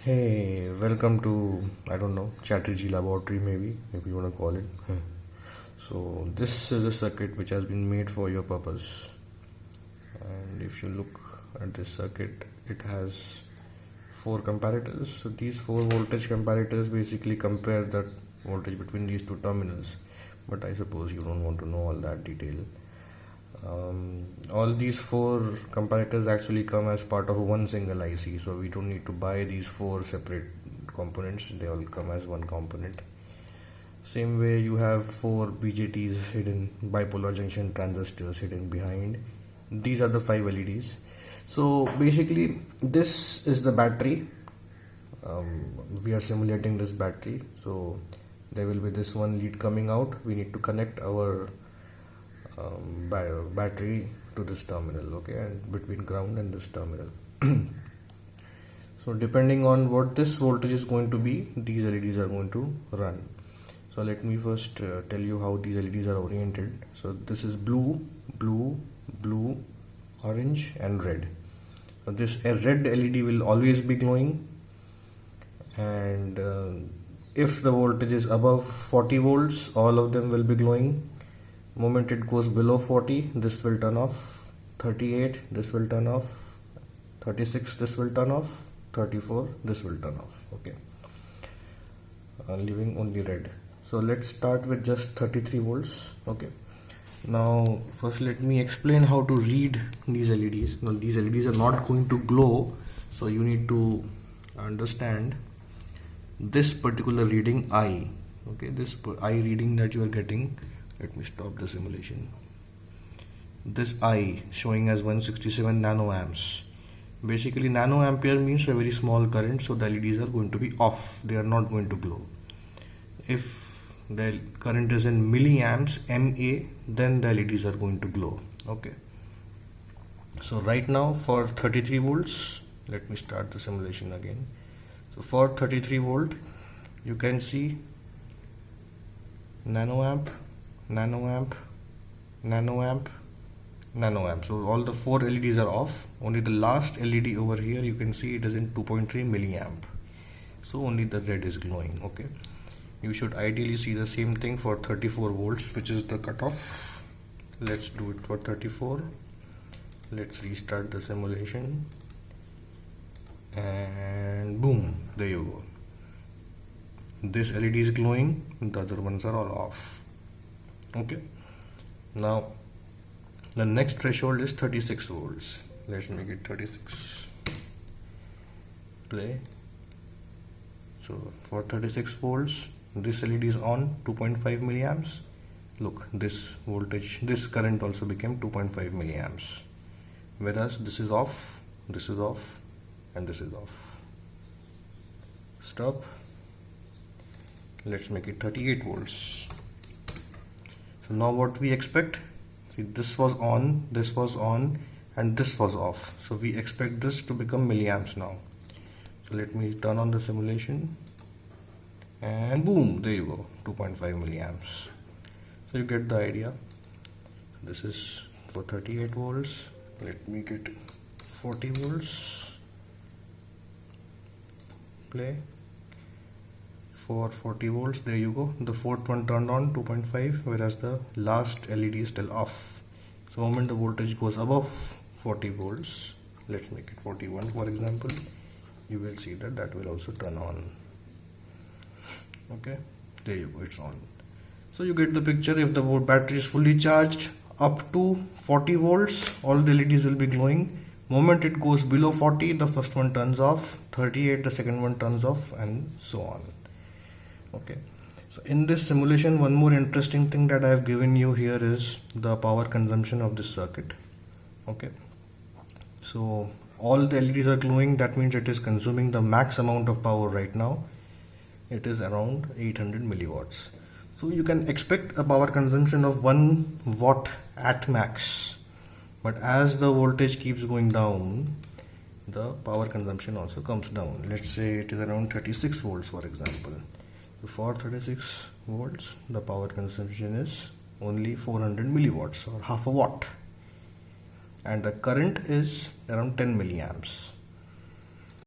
Hey, welcome to, I don't know, Chatterjee Laboratory, maybe, if you want to call it. So, this is a circuit which has been made for your purpose. And if you look at this circuit, it has four comparators. So, these four voltage comparators basically compare the voltage between these two terminals. But I suppose you don't want to know all that detail. All these four comparators actually come as part of one single IC, so we don't need to buy these four separate components, they all come as one component. Same way you have four BJTs hidden, bipolar junction transistors hidden behind. These are the 5 LEDs. So basically this is the battery. We are simulating this battery, so there will be this one lead coming out. We need to connect our battery to this terminal, okay, and between ground and this terminal. So depending on what this voltage is going to be, these LEDs are going to run. So let me first tell you how these LEDs are oriented. So this is blue, orange and red. So this red LED will always be glowing, and if the voltage is above 40 volts, all of them will be glowing. Moment it goes below 40, this will turn off. 38, this will turn off. 36, this will turn off. 34, this will turn off. Okay, leaving only red. So let's start with just 33 volts. Okay, now first let me explain how to read these LEDs. Now these LEDs are not going to glow, so you need to understand this particular reading I. Okay, this I reading that you are getting. Let me stop the simulation. This I showing as 167 nanoamps. Basically nanoampere means a very small current, so the LEDs are going to be off. They are not going to glow. If the current is in milliamps, MA, then the LEDs are going to glow. Okay. So right now for 33 volts, let me start the simulation again. So for 33 volt, you can see nanoamp, nanoamp, nanoamp, nanoamp. So all the four LEDs are off. Only the last LED over here, you can see it is in 2.3 milliamp. So only the red is glowing. Okay, you should ideally see the same thing for 34 volts, which is the cutoff. Let's do it for 34. Let's restart the simulation, and boom, there you go. This LED is glowing, the other ones are all off. Okay, now the next threshold is 36 volts. Let's make it 36. Play. So for 36 volts, this LED is on 2.5 milliamps. Look, this voltage, this current also became 2.5 milliamps, whereas this is off, and this is off. Stop. Let's make it 38 volts. So now what we expect, see, this was on, and this was off. So we expect this to become milliamps now. So let me turn on the simulation, and boom, there you go, 2.5 milliamps. So you get the idea. This is for 38 volts. Let me get 40 volts. Play. For 40 volts, there you go, the fourth one turned on, 2.5, whereas the last LED is still off. So the moment the voltage goes above 40 volts, let's make it 41 for example, you will see that that will also turn on. Okay, there you go, it's on. So you get the picture. If the battery is fully charged up to 40 volts, all the LEDs will be glowing. Moment it goes below 40, the first one turns off. 38, the second one turns off, and so on. Okay, so in this simulation, one more interesting thing that I have given you here is the power consumption of this circuit. Okay, so all the LEDs are glowing, that means it is consuming the max amount of power right now. It is around 800 milliwatts. So you can expect a power consumption of 1 watt at max, but as the voltage keeps going down, the power consumption also comes down. Let's say it is around 36 volts for example. So for 36 volts, the power consumption is only 400 milliwatts or half a watt, and the current is around 10 milliamps.